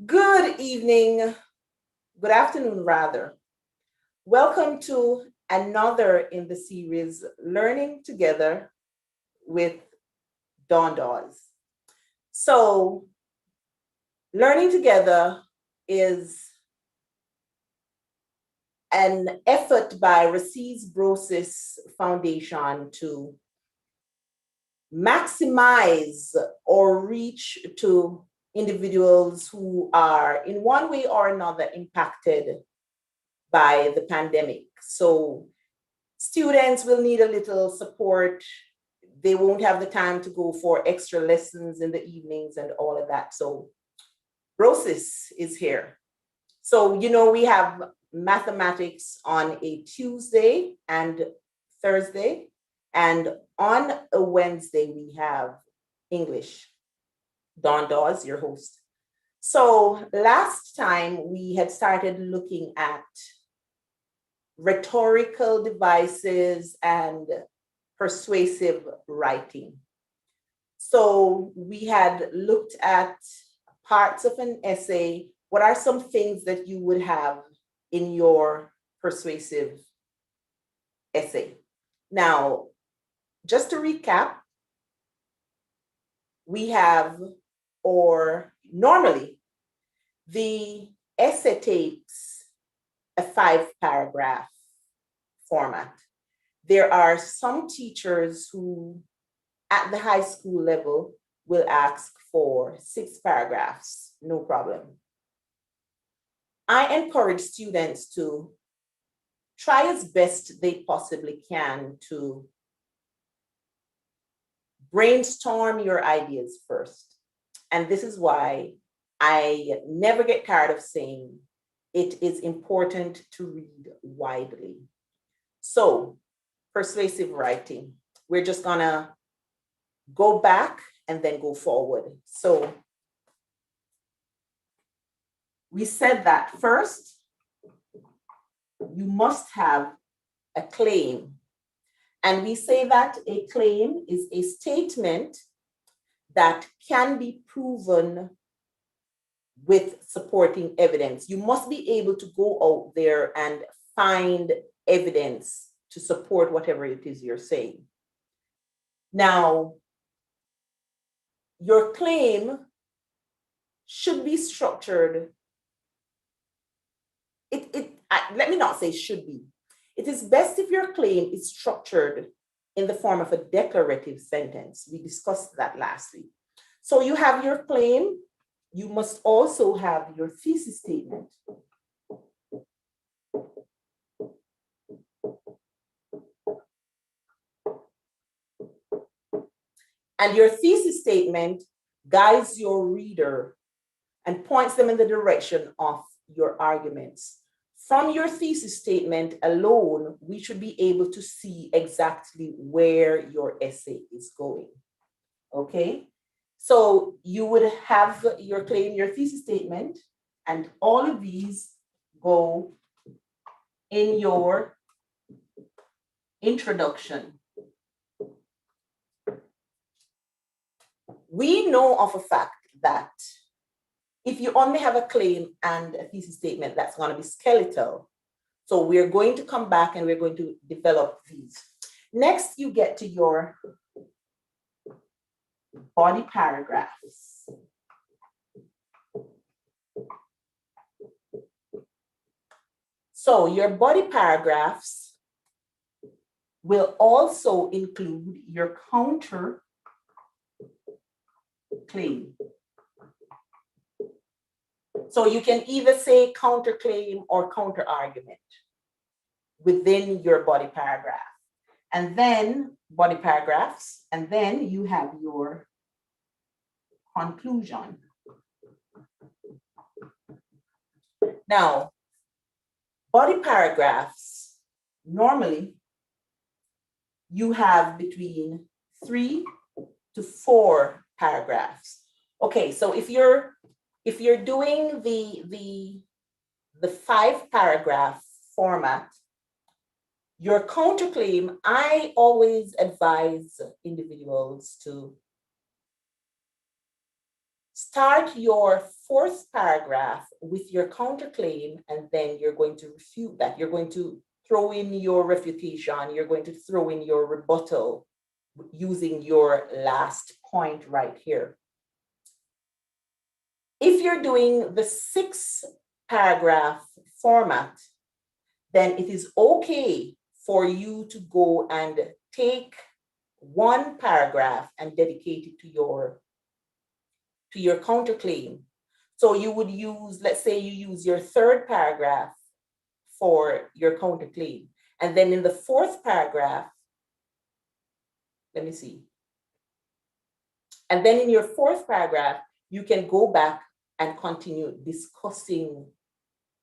Good evening, good afternoon, rather. Welcome to another in the series, Learning Together with Dawes. So, Learning Together is an effort by Brosis Foundation to maximize or reach to individuals who are in one way or another impacted by the pandemic. So students will need a little support. They won't have the time to go for extra lessons in the evenings and all of that. So Brosis is here. So, we have mathematics on a Tuesday and Thursday, and on a Wednesday, we have English. Dawes, your host. So last time we had started looking at rhetorical devices and persuasive writing. So we had looked at parts of an essay. What are some things that you would have in your persuasive essay? Now, just to recap, we have, or normally, the essay takes a 5-paragraph format. There are some teachers who, at the high school level, will ask for 6 paragraphs, no problem. I encourage students to try as best they possibly can to brainstorm your ideas first. And this is why I never get tired of saying it is important to read widely. So, persuasive writing, we're just gonna go back and then go forward. So, we said that first, you must have a claim. And we say that a claim is a statement that can be proven with supporting evidence. You must be able to go out there and find evidence to support whatever it is you're saying. Now, your claim should be structured. Let me not say should be. It is best if your claim is structured in the form of a declarative sentence. We discussed that last week. So you have your claim. You must also have your thesis statement. And your thesis statement guides your reader and points them in the direction of your arguments. From your thesis statement alone, we should be able to see exactly where your essay is going. Okay? So you would have your claim, your thesis statement, and all of these go in your introduction. We know of a fact that if you only have a claim and a thesis statement, that's going to be skeletal. So we're going to come back and we're going to develop these. Next, you get to your body paragraphs. So your body paragraphs will also include your counter claim. So you can either say counterclaim or counter argument within your body paragraph. And then body paragraphs, and then you have your conclusion. Now, body paragraphs, normally you have between 3 to 4 paragraphs. Okay, so if you're doing the 5-paragraph format, your counterclaim, I always advise individuals to start your fourth paragraph with your counterclaim, and then you're going to refute that. You're going to throw in your refutation. You're going to throw in your rebuttal using your last point right here. If you're doing the 6-paragraph format, then it is okay for you to go and take one paragraph and dedicate it to your counterclaim. So you would use, let's say you use your 3rd paragraph for your counterclaim. And then in the 4th paragraph, let me see. And then in your 4th paragraph, you can go back and continue discussing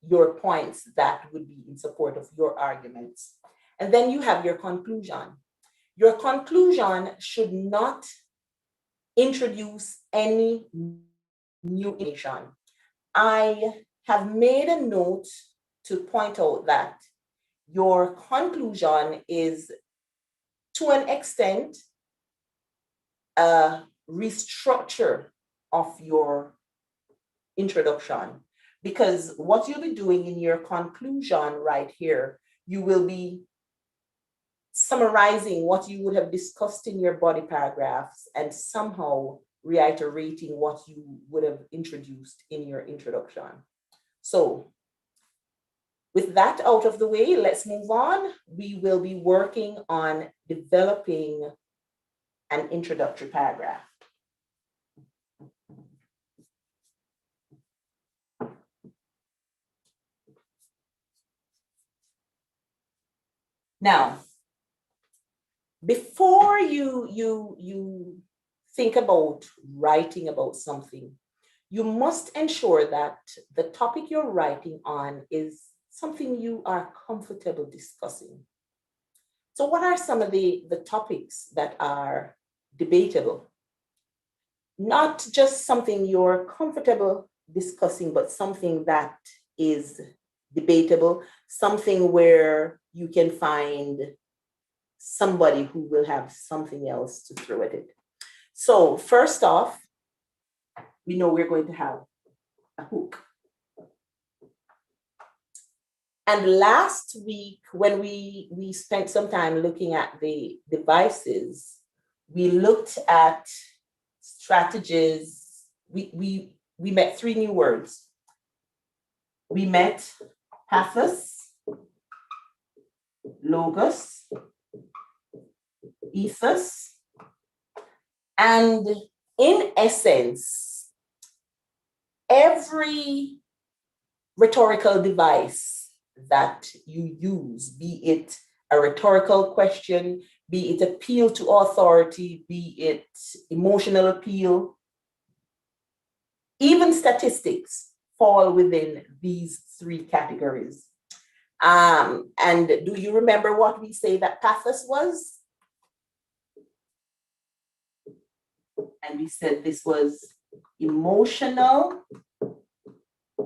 your points that would be in support of your arguments. And then you have your conclusion. Your conclusion should not introduce any new information. I have made a note to point out that your conclusion is, to an extent, a restructure of your introduction, because what you'll be doing in your conclusion right here, you will be summarizing what you would have discussed in your body paragraphs and somehow reiterating what you would have introduced in your introduction. So with that out of the way, let's move on. We will be working on developing an introductory paragraph. Now, before you think about writing about something, you must ensure that the topic you're writing on is something you are comfortable discussing. So what are some of the topics that are debatable? Not just something you're comfortable discussing, but something that is debatable, something where you can find somebody who will have something else to throw at it. So first off, we know we're going to have a hook. And last week, when we spent some time looking at the devices, we looked at strategies. We met 3 new words. We met pathos, logos, ethos, and in essence, every rhetorical device that you use, be it a rhetorical question, be it appeal to authority, be it emotional appeal, even statistics fall within these 3 categories. And do you remember what we say that pathos was? And we said this was emotional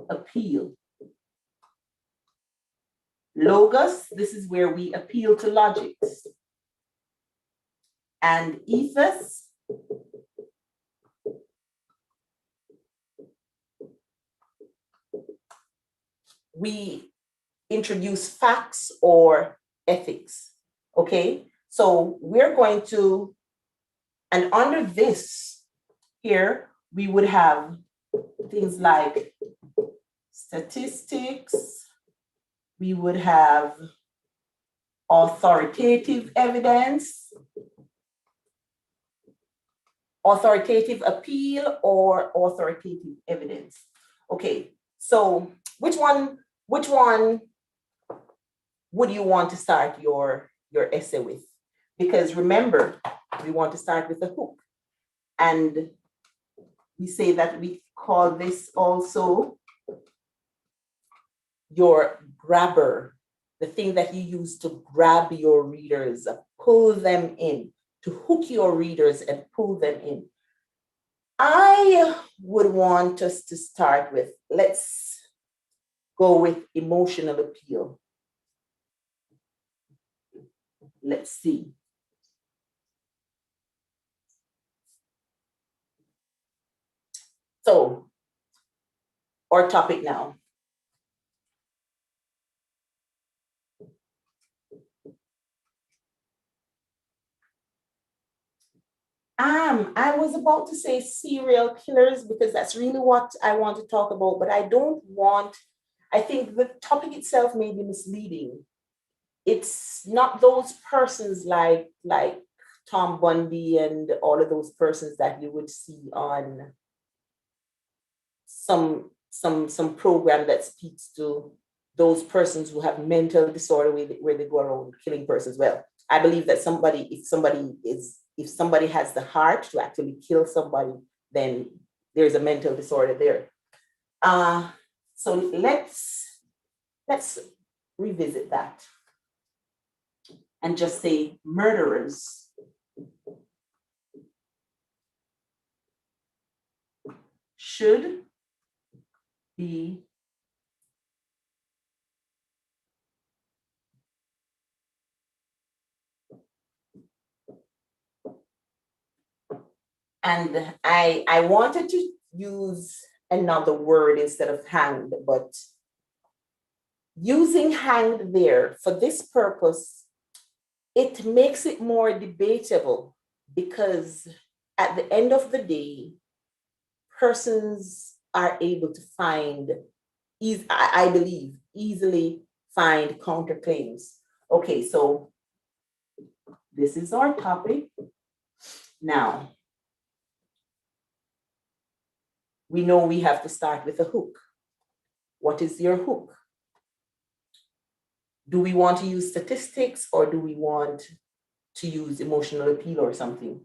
appeal. Logos, this is where we appeal to logics. And ethos, we introduce facts or ethics. Okay, so we're going to, and under this here, we would have things like statistics, we would have authoritative evidence, authoritative appeal, or authoritative evidence. Okay, so which one would you want to start your essay with? Because remember, we want to start with a hook. And we say that we call this also your grabber, the thing that you use to grab your readers, pull them in, to hook your readers and pull them in. I would want us to start with, let's go with emotional appeal. Let's see. our topic now. I was about to say serial killers because that's really what I want to talk about, but I think the topic itself may be misleading. It's not those persons like Tom Bundy and all of those persons that you would see on some program that speaks to those persons who have mental disorder where they go around killing persons. Well, I believe that if somebody has the heart to actually kill somebody, then there's a mental disorder there. So let's revisit that and just say murderers should be and I wanted to use another word instead of hanged, but using hanged there for this purpose, it makes it more debatable because at the end of the day, persons are able to find, I believe, easily find counterclaims. Okay, so this is our topic. Now, we know we have to start with a hook. What is your hook? Do we want to use statistics or do we want to use emotional appeal or something?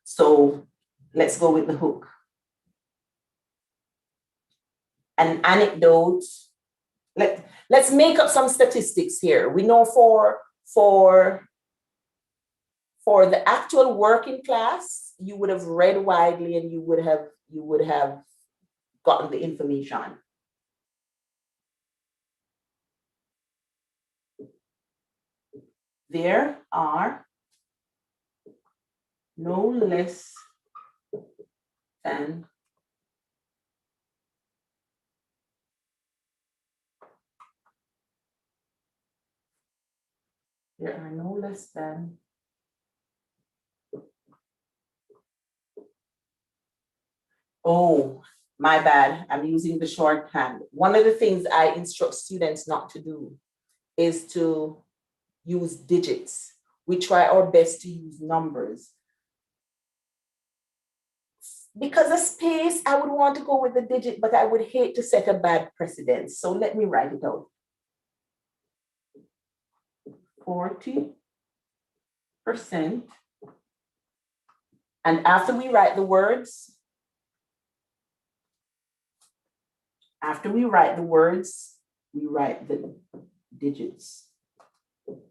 So let's go with the hook. An anecdote. Let's make up some statistics here. We know for the actual working class, you would have read widely and you would have gotten the information. There are no less than 'Oh, my bad, I'm using the shorthand. One of the things I instruct students not to do is to use digits. We try our best to use numbers. Because of space, I would want to go with the digit, but I would hate to set a bad precedent. So let me write it out. 40%. And after we write the words, we write the digits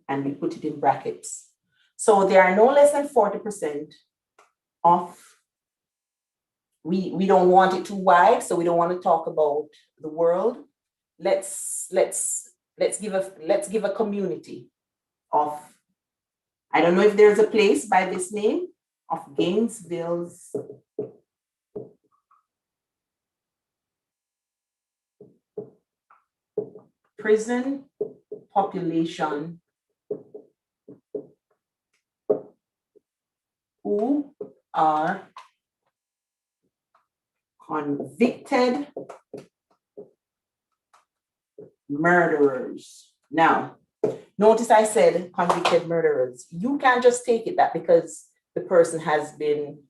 and we put it in brackets. So there are no less than 40% of, we don't want it too wide, so we don't want to talk about the world. Let's give a community of, I don't know if there's a place by this name, of Gainesville's prison population who are convicted murderers. Now, notice I said convicted murderers. You can't just take it that because the person has been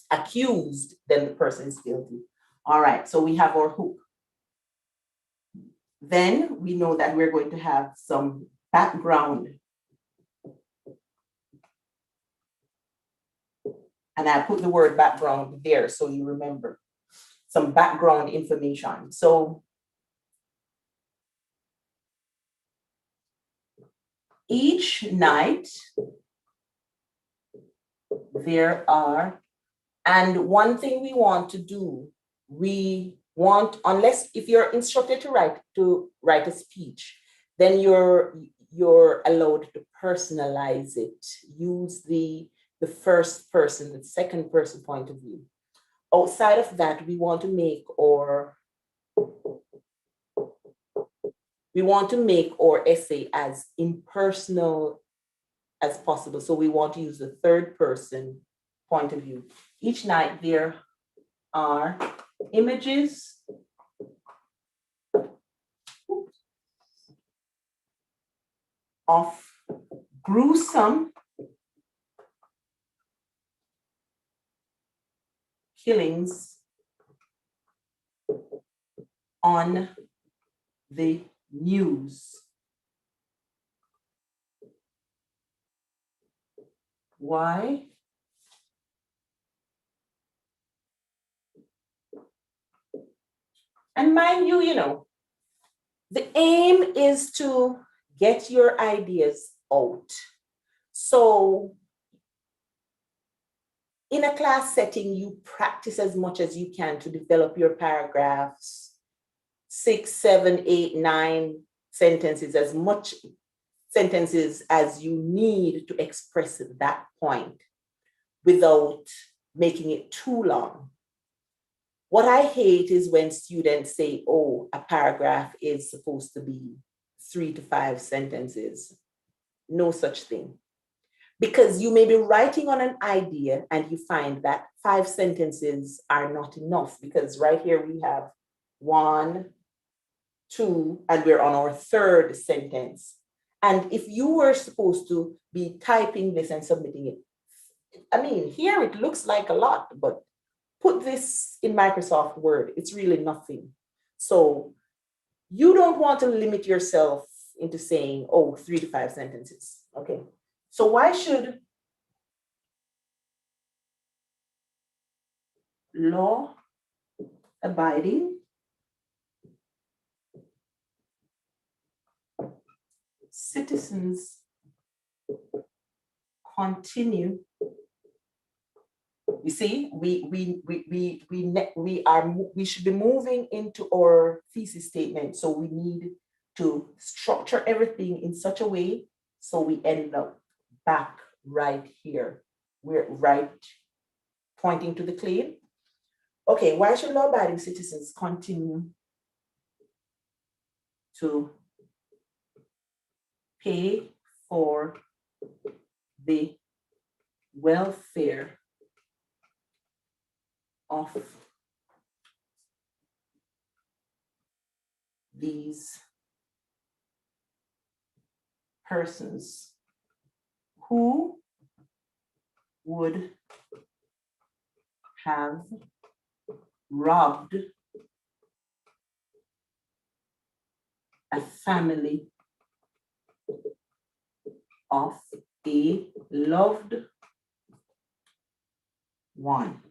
accused, then the person is guilty. All right, so we have our hook. Then we know that we're going to have some background. And I put the word background there so you remember some background information. So each night there are, and one thing we want to do, we want, unless if you're instructed to write a speech, then you're allowed to personalize it. Use the first person, the second person point of view. Outside of that, we want to make our We want to make our essay as impersonal as possible. So we want to use the third person point of view. Each night there are images of gruesome killings on the news. Why? And mind you, the aim is to get your ideas out. So in a class setting, you practice as much as you can to develop your paragraphs, 6, 7, 8, 9 sentences, as much sentences as you need to express that point without making it too long. What I hate is when students say, oh, a paragraph is supposed to be 3 to 5 sentences. No such thing. Because you may be writing on an idea and you find that 5 sentences are not enough, because right here we have 1, 2, and we're on our 3rd sentence. And if you were supposed to be typing this and submitting it, I mean, here it looks like a lot, but put this in Microsoft Word, it's really nothing. So you don't want to limit yourself into saying, oh, 3 to 5 sentences, okay? So why should law-abiding citizens continue? You see, we should be moving into our thesis statement. So we need to structure everything in such a way so we end up back right here. We're right pointing to the claim. Okay, why should law-abiding citizens continue to pay for the welfare of these persons who would have robbed a family of a loved one.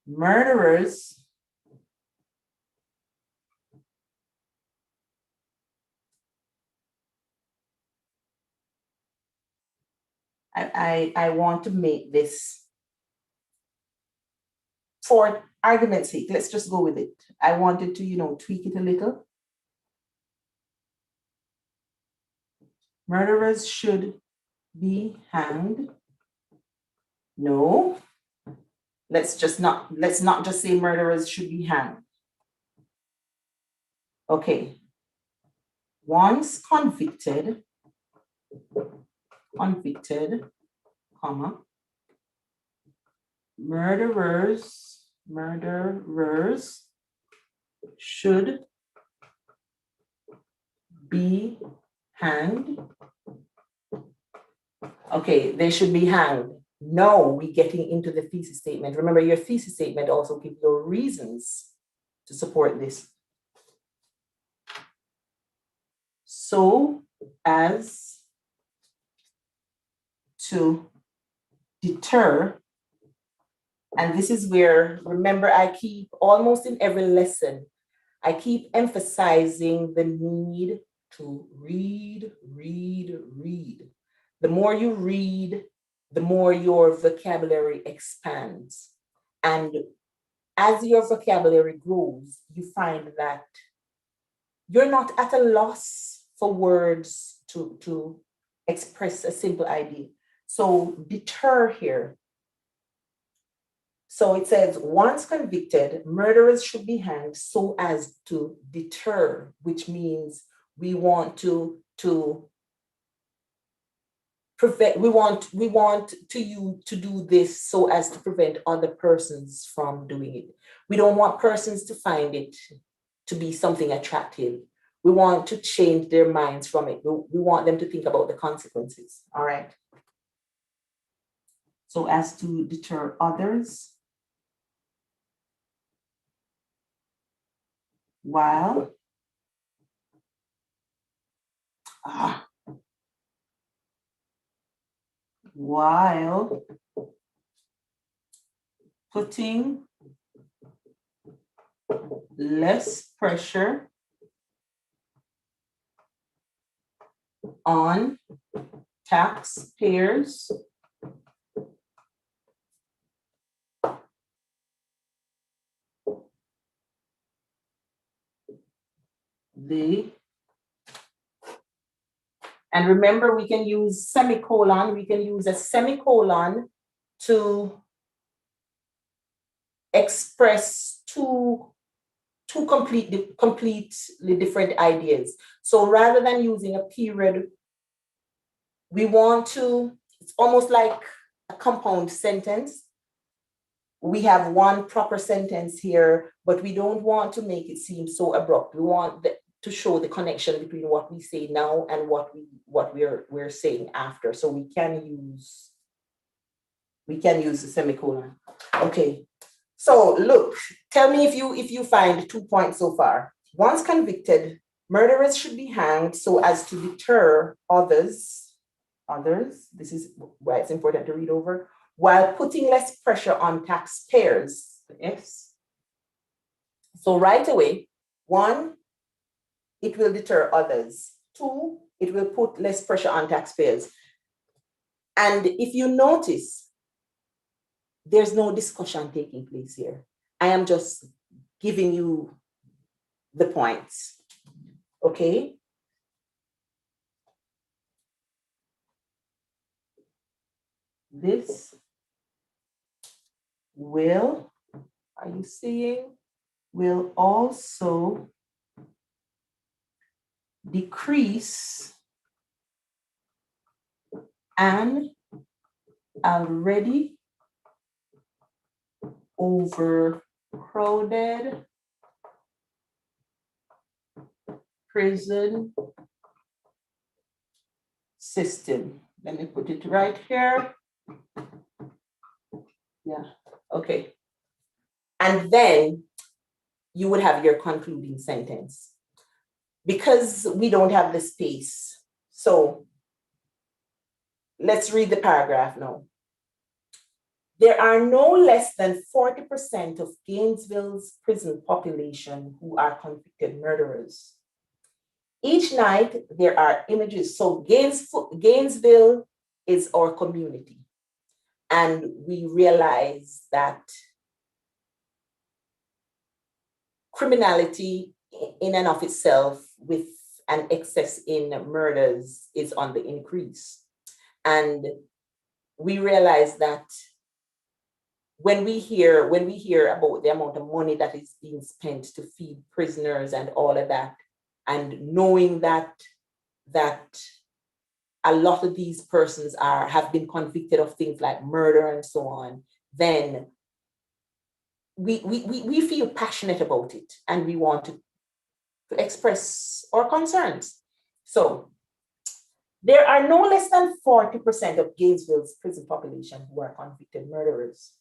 Murderers I want to make this, for argument's sake, let's just go with it. I wanted to, tweak it a little. Murderers should be hanged. No, let's not just say murderers should be hanged. Okay. Once convicted, comma, murderers should be hanged. Okay, they should be hanged. No, we're getting into the thesis statement. Remember, your thesis statement also gives your reasons to support this. So as to deter, and this is where, remember, I keep almost in every lesson, I keep emphasizing the need to read. The more you read, the more your vocabulary expands. And as your vocabulary grows, you find that you're not at a loss for words to express a simple idea. So deter here So it says, once convicted, murderers should be hanged so as to deter, which means we want to prevent, we want you to do this so as to prevent other persons from doing it. We don't want persons to find it to be something attractive. We want to change their minds from it. We want them to think about the consequences. All right. So as to deter others while putting less pressure on taxpayers and remember, we can use semicolon. We can use a semicolon to express two completely different ideas. So rather than using a period, we want to, it's almost like a compound sentence. We have one proper sentence here, but we don't want to make it seem so abrupt. We want to show the connection between what we say now and what we're saying after. So we can use the semicolon. Okay. So look, tell me if you find 2 points so far. Once convicted, murderers should be hanged so as to deter others. This is why it's important to read over, while putting less pressure on taxpayers. Yes. So right away, 1, it will deter others. 2, it will put less pressure on taxpayers. And if you notice, there's no discussion taking place here. I am just giving you the points. Okay? This will, are you seeing, will also decrease an already overcrowded prison system. Let me put it right here. Yeah, okay. And then you would have your concluding sentence. Because we don't have the space, so let's read the paragraph now. There are no less than 40% of Gainesville's prison population who are convicted murderers. Each night there are images. So Gainesville is our community. And we realize that criminality in and of itself with an excess in murders is on the increase. And we realize that when we hear about the amount of money that is being spent to feed prisoners and all of that, and knowing that a lot of these persons have been convicted of things like murder and so on, then we feel passionate about it and we want to express our concerns. So there are no less than 40% of Gainesville's prison population who are convicted murderers.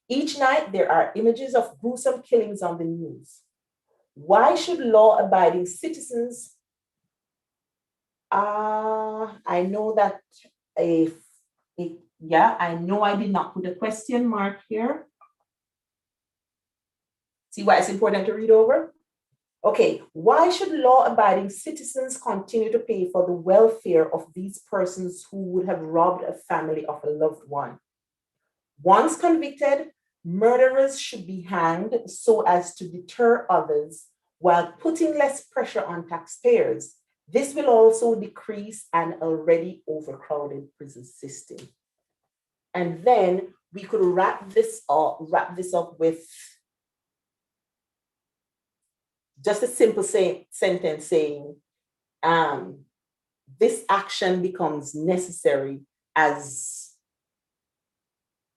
Each night there are images of gruesome killings on the news. Why should law-abiding citizens, I know that I know I did not put a question mark here. See why it's important to read over? Okay, why should law-abiding citizens continue to pay for the welfare of these persons who would have robbed a family of a loved one? Once convicted, murderers should be hanged so as to deter others while putting less pressure on taxpayers. This will also decrease an already overcrowded prison system. And then we could wrap this up with just a simple sentence saying, this action becomes necessary as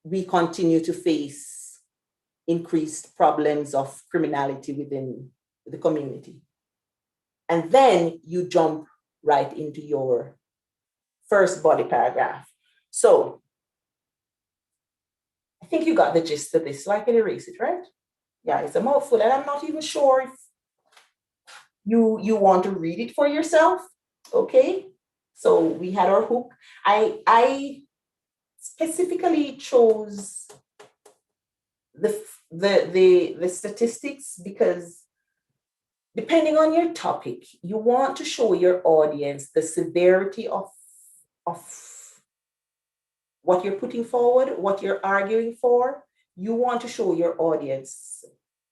we continue to face increased problems of criminality within the community. And then you jump right into your first body paragraph. So I think you got the gist of this, so I can erase it, right? Yeah, it's a mouthful, and I'm not even sure if you want to read it for yourself. Okay, so we had our hook. I specifically chose the statistics because depending on your topic, you want to show your audience the severity of what you're putting forward, what you're arguing for. You want to show your audience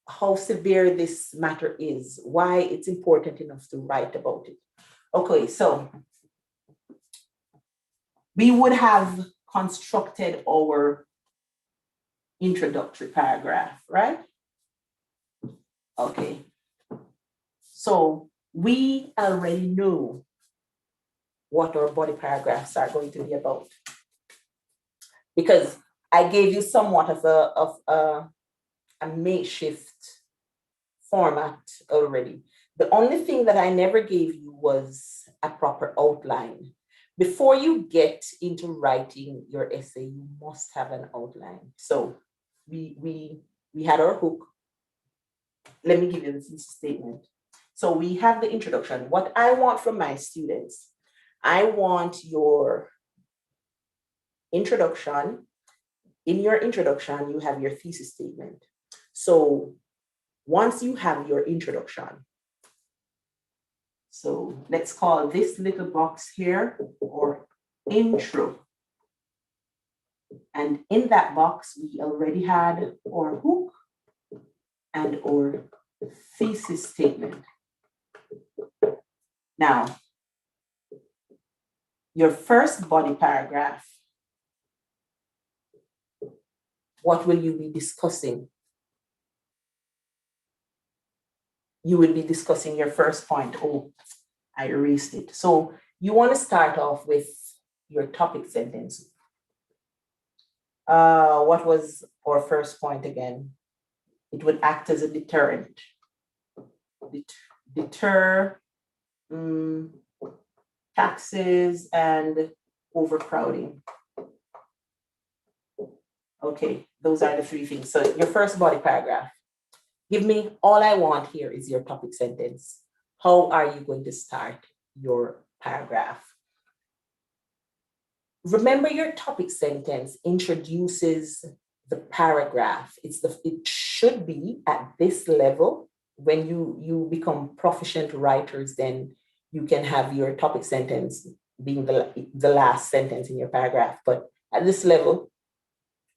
how severe this matter is, why it's important enough to write about it. Okay, so we would have constructed our introductory paragraph, right? Okay, so we already know what our body paragraphs are going to be about, because I gave you somewhat of a makeshift format already. The only thing that I never gave you was a proper outline. Before you get into writing your essay, you must have an outline. So we had our hook. Let me give you the thesis statement. So we have the introduction. What I want from my students, I want your introduction. In your introduction, you have your thesis statement. So once you have your introduction, so let's call this little box here or intro. And in that box, we already had our hook and our thesis statement. Now, your first body paragraph, what will you be discussing? You will be discussing your first point. Oh, I erased it. So you want to start off with your topic sentence. What was our first point again? It would act as a deterrent. Deter taxes and overcrowding. Okay, those are the three things. So your first body paragraph. Give me, all I want here is your topic sentence. How are you going to start your paragraph? Remember, your topic sentence introduces the paragraph. It should be at this level. When you become proficient writers, then you can have your topic sentence being the last sentence in your paragraph. But at this level,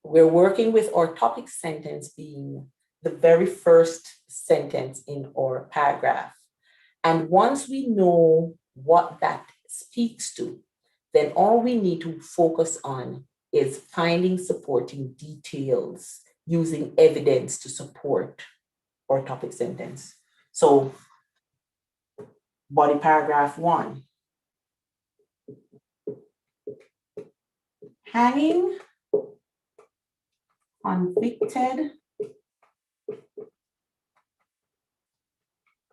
we're working with our topic sentence being the very first sentence in our paragraph. And once we know what that speaks to, then all we need to focus on is finding supporting details using evidence to support our topic sentence. So, body paragraph 1. Hanging convicted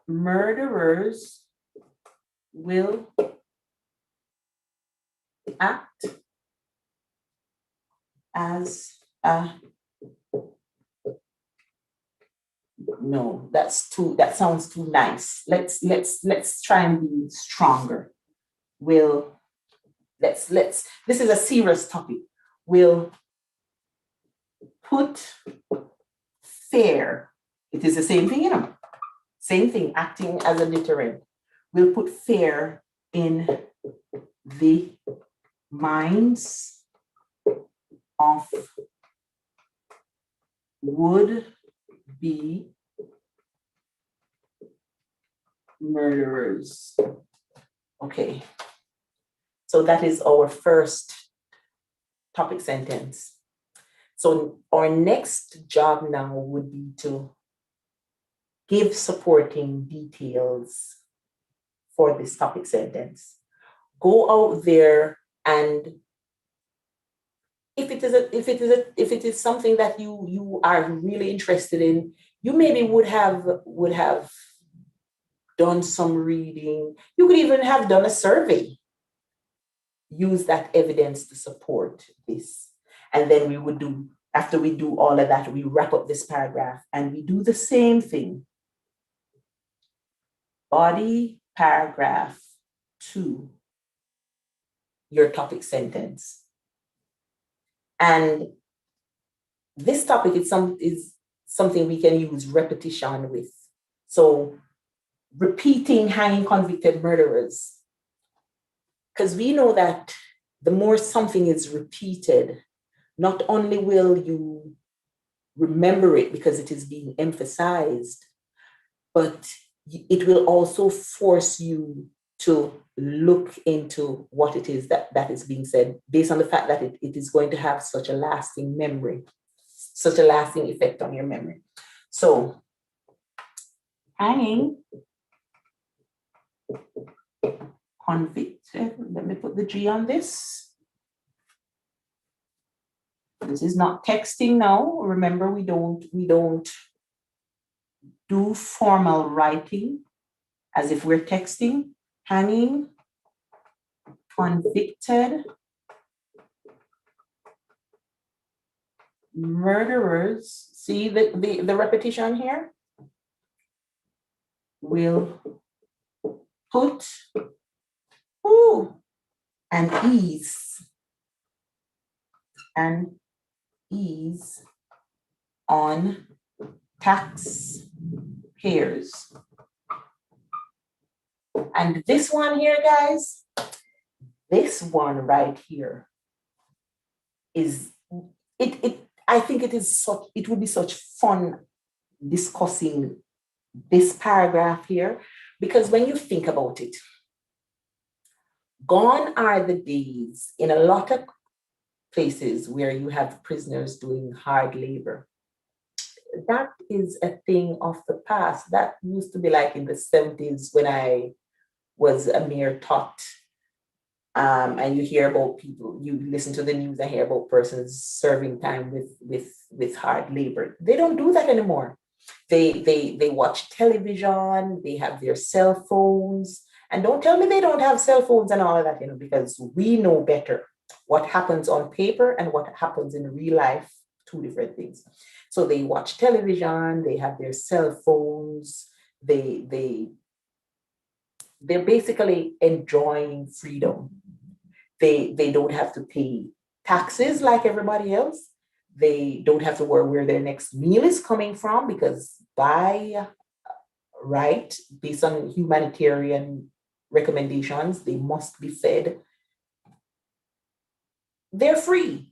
murderers will act as a no, that sounds too nice. Let's try and be stronger. This is a serious topic. We'll put fear. It is the same thing, same thing, acting as a deterrent. We'll put fear in the minds of would-be murderers. Okay, so that is our first topic sentence. So our next job now would be to give supporting details for this topic sentence. Go out there, and if it is something that you are really interested in, you maybe would have done some reading. You could even have done a survey. Use that evidence to support this. And then we would do, after we do all of that, we wrap up this paragraph and we do the same thing. Body paragraph to your topic sentence. And this topic is something we can use repetition with. So repeating hanging convicted murderers, because we know that the more something is repeated, not only will you remember it because it is being emphasized, but it will also force you to look into what it is that is being said, based on the fact that it is going to have such a lasting memory, such a lasting effect on your memory. So hanging convicted, let me put the G on this. This is not texting now. Remember, we don't do formal writing as if we're texting. Hanging convicted murderers. See the repetition here? Will put an ease on taxpayers. And this one here, guys, this one right here is it. I think it would be such fun discussing this paragraph here, because when you think about it, gone are the days in a lot of places where you have prisoners doing hard labor. That is a thing of the past. That used to be like in the 70s when I was a mere tot. And you hear about people, you listen to the news and hear about persons serving time with hard labor. They don't do that anymore. They watch television, they have their cell phones, and don't tell me they don't have cell phones and all of that, because we know better what happens on paper and what happens in real life, two different things. So they watch television, they have their cell phones, they're basically enjoying freedom. They don't have to pay taxes like everybody else. They don't have to worry where their next meal is coming from, because by right, based on humanitarian recommendations, they must be fed. They're free.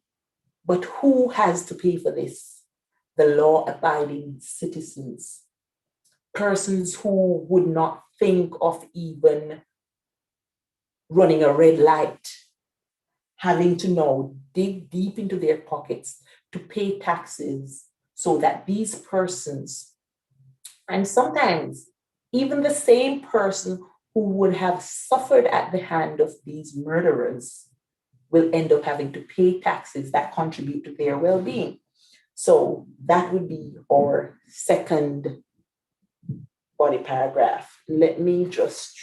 But who has to pay for this? The law-abiding citizens, persons who would not think of even running a red light, having to now dig deep into their pockets to pay taxes so that these persons, and sometimes even the same person who would have suffered at the hand of these murderers, will end up having to pay taxes that contribute to their well-being. So that would be our second body paragraph. Let me just,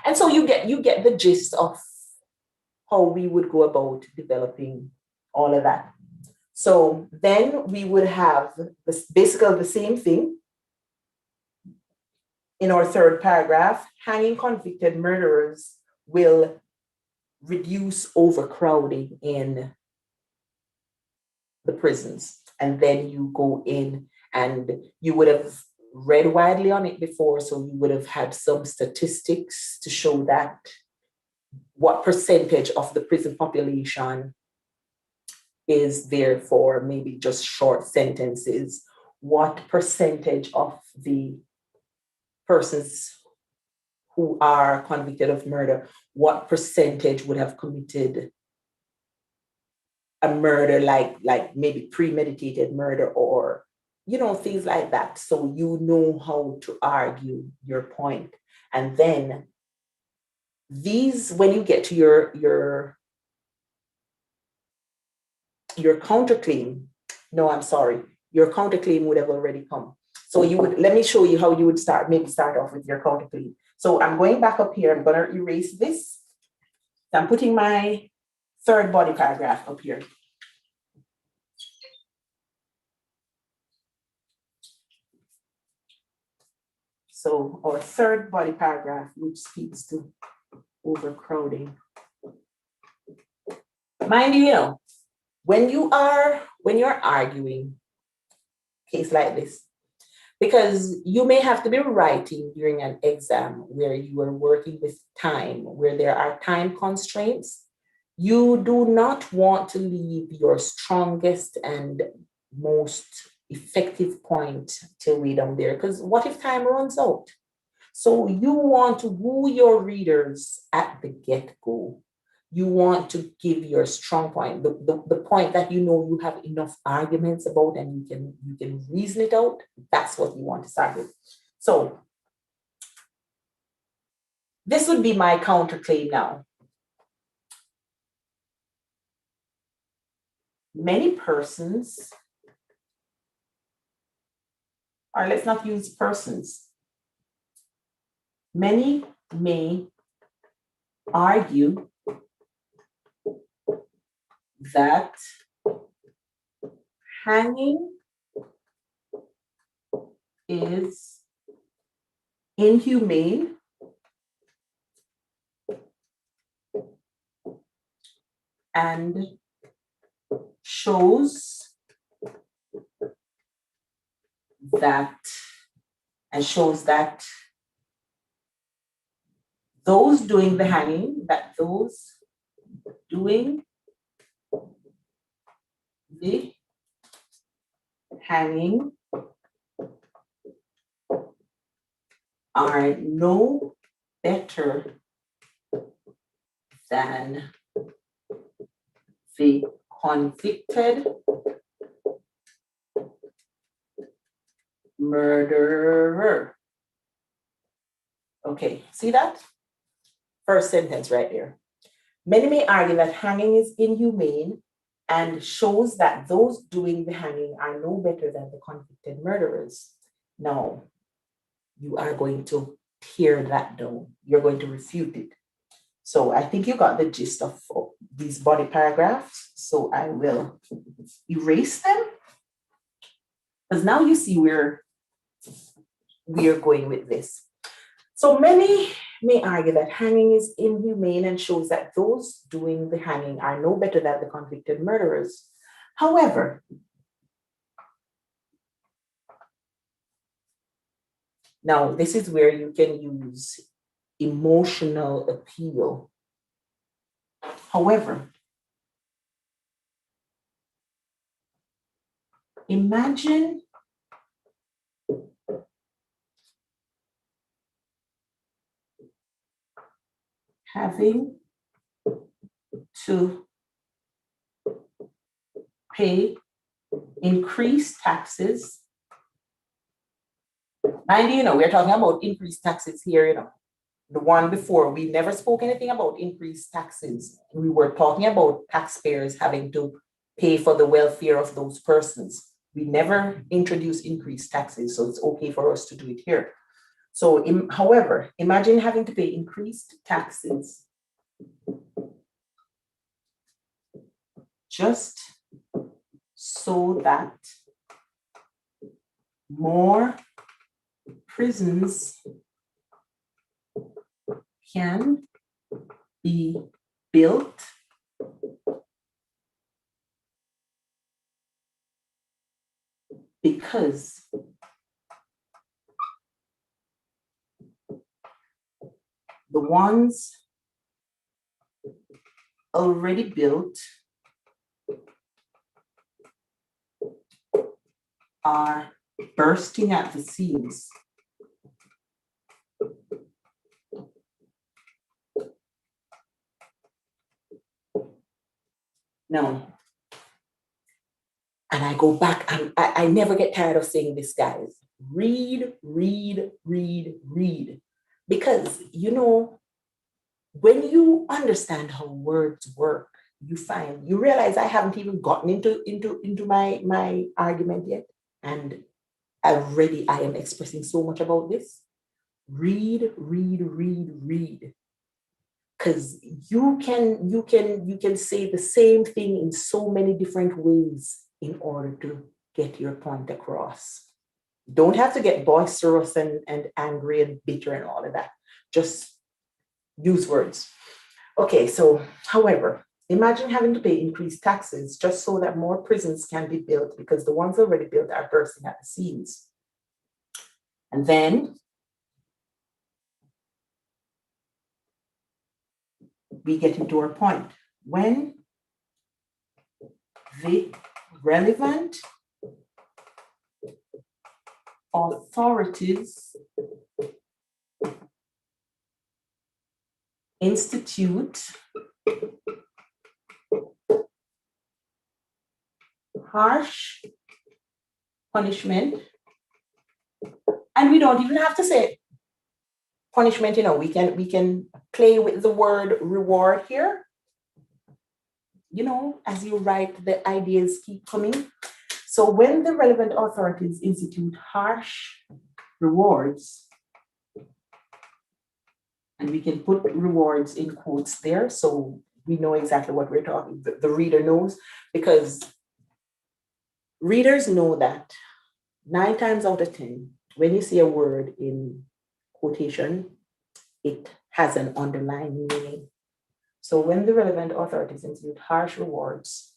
and so you get the gist of how we would go about developing all of that. So then we would have this, basically the same thing in our third paragraph. Hanging convicted murderers will reduce overcrowding in the prisons. And then you go in, and you would have read widely on it before, so you would have had some statistics to show that what percentage of the prison population is there for maybe just short sentences, what percentage of the persons who are convicted of murder, what percentage would have committed a murder, like maybe premeditated murder, or things like that. So you know how to argue your point. And then when you get to your counterclaim, no, I'm sorry, your counterclaim would have already come. So let me show you how you would start off with your counterclaim. So I'm going back up here. I'm going to erase this. I'm putting my third body paragraph up here. So our third body paragraph, which speaks to overcrowding. Mind you, when you're arguing a case like this, because you may have to be writing during an exam where you are working with time, where there are time constraints, you do not want to leave your strongest and most effective point till way down there, because what if time runs out? So you want to woo your readers at the get-go. You want to give your strong point, the point that you have enough arguments about and you can reason it out. That's what you want to start with. So this would be my counterclaim now. Many persons, or let's not use persons, many may argue that hanging is inhumane and shows that those doing the hanging, are no better than the convicted murderer. Okay, see that? First sentence right there. Many may argue that hanging is inhumane and shows that those doing the hanging are no better than the convicted murderers. Now, you are going to tear that down. You're going to refute it. So I think you got the gist of these body paragraphs. So I will erase them, because now you see where we are going with this. So many may argue that hanging is inhumane and shows that those doing the hanging are no better than the convicted murderers. However, now this is where you can use emotional appeal. However, imagine having to pay increased taxes. Mind you, we're talking about increased taxes here, The one before, we never spoke anything about increased taxes. We were talking about taxpayers having to pay for the welfare of those persons. We never introduced increased taxes, so it's okay for us to do it here. So, however, imagine having to pay increased taxes just so that more prisons can be built because the ones already built are bursting at the seams. Now, And I go back, and I never get tired of saying this, guys. Read, read, read, read. Because, when you understand how words work, you realize I haven't even gotten into my argument yet. And already I am expressing so much about this. Read, read, read, read. Because you can say the same thing in so many different ways in order to get your point across. Don't have to get boisterous and angry and bitter and all of that. Just use words. Okay, so however, imagine having to pay increased taxes just so that more prisons can be built because the ones already built are bursting at the seams. And then we get into our point. When the relevant authorities institute harsh punishment, and we don't even have to say punishment, we can play with the word reward here. As you write, the ideas keep coming. So when the relevant authorities institute harsh rewards, and we can put rewards in quotes there, so we know exactly what we're talking, the reader knows, because readers know that 9 times out of 10, when you see a word in quotation, it has an underlying meaning. So when the relevant authorities institute harsh rewards,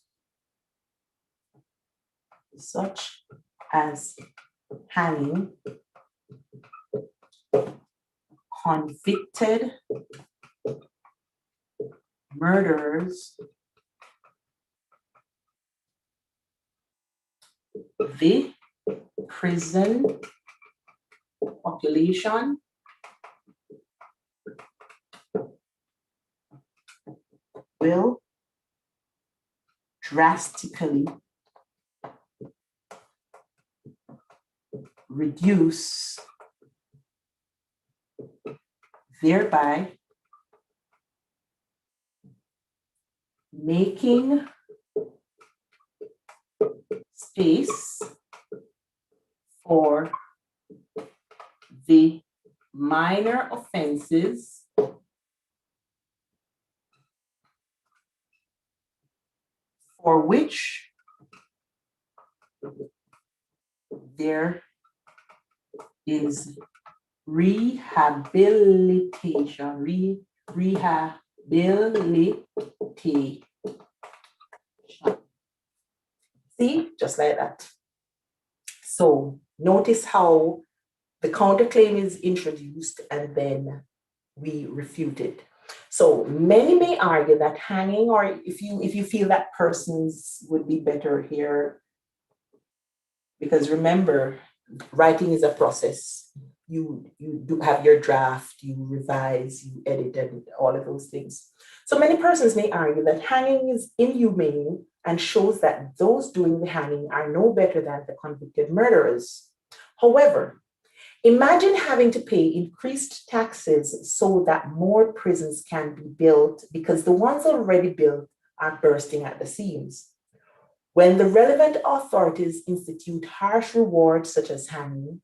such as hanging convicted murderers, the prison population will drastically reduce, thereby making space for the minor offenses for which there is rehabilitation. See, just like that. So notice how the counterclaim is introduced and then we refute it. So many may argue that hanging, or if you feel that persons would be better here, because remember, writing is a process. You do have your draft, you revise, you edit, and all of those things. So many persons may argue that hanging is inhumane and shows that those doing the hanging are no better than the convicted murderers. However, imagine having to pay increased taxes so that more prisons can be built because the ones already built are bursting at the seams. When the relevant authorities institute harsh rewards such as hanging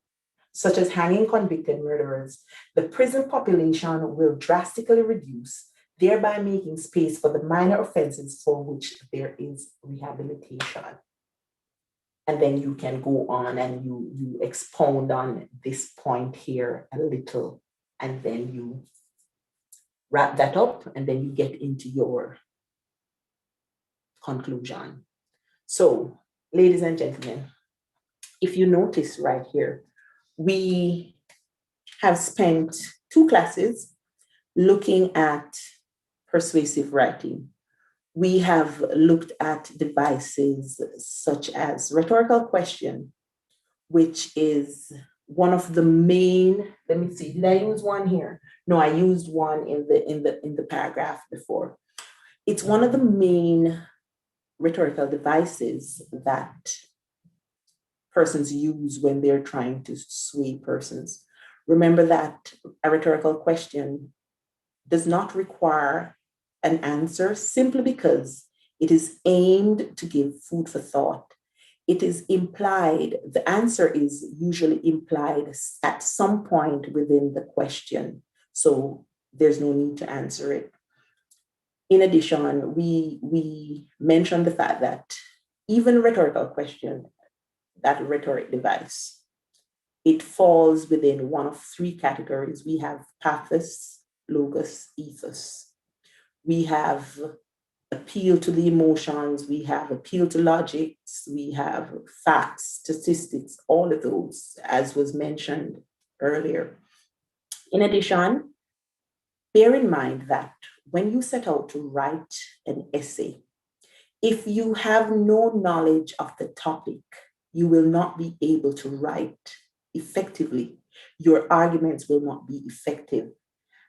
convicted murderers, the prison population will drastically reduce, thereby making space for the minor offenses for which there is rehabilitation. And then you can go on and you expound on this point here a little, and then you wrap that up, and then you get into your conclusion. So, ladies and gentlemen, if you notice right here, we have spent 2 classes looking at persuasive writing. We have looked at devices such as rhetorical question, which is one of the main, let me see, did I use one here? No, I used one in the paragraph before. It's one of the main rhetorical devices that persons use when they're trying to sway persons. Remember that a rhetorical question does not require an answer simply because it is aimed to give food for thought. It is implied, the answer is usually implied at some point within the question. So there's no need to answer it. In addition, we mentioned the fact that even rhetorical question, that rhetoric device, it falls within one of three categories. We have pathos, logos, ethos. We have appeal to the emotions, we have appeal to logics, we have facts, statistics, all of those, as was mentioned earlier. In addition, bear in mind that when you set out to write an essay, if you have no knowledge of the topic, you will not be able to write effectively. Your arguments will not be effective.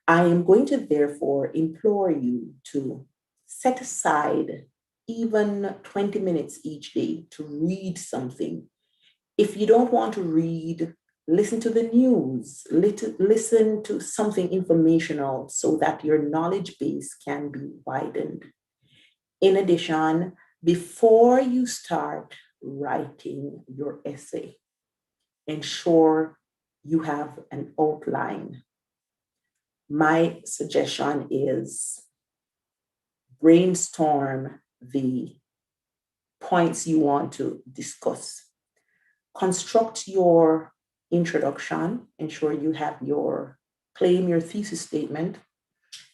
I am going to therefore implore you to set aside even 20 minutes each day to read something. If you don't want to read, listen to the news, listen to something informational so that your knowledge base can be widened. In addition, before you start writing your essay, ensure you have an outline. My suggestion is brainstorm the points you want to discuss. Construct your introduction, ensure you have claim your thesis statement.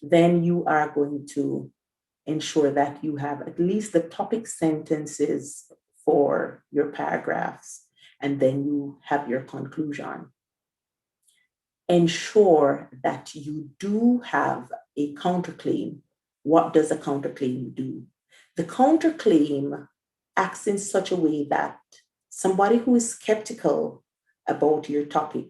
Then you are going to ensure that you have at least the topic sentences for your paragraphs, and then you have your conclusion. Ensure that you do have a counterclaim. What does a counterclaim do? The counterclaim acts in such a way that somebody who is skeptical about your topic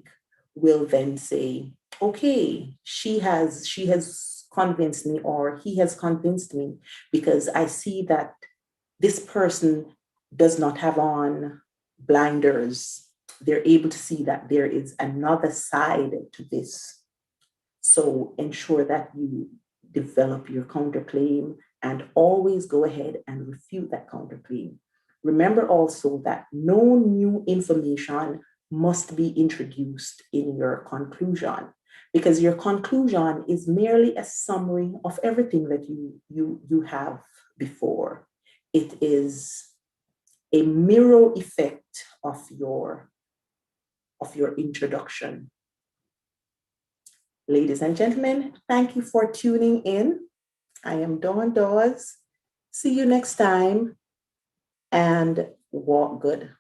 will then say, okay, she has convinced me, or he has convinced me, because I see that this person does not have on blinders. They're able to see that there is another side to this. So ensure that you develop your counterclaim and always go ahead and refute that counterclaim. Remember also that no new information must be introduced in your conclusion, because your conclusion is merely a summary of everything that you have before. It is a mirror effect of your introduction. Ladies and gentlemen, thank you for tuning in. I am Dawes. See you next time, and walk good.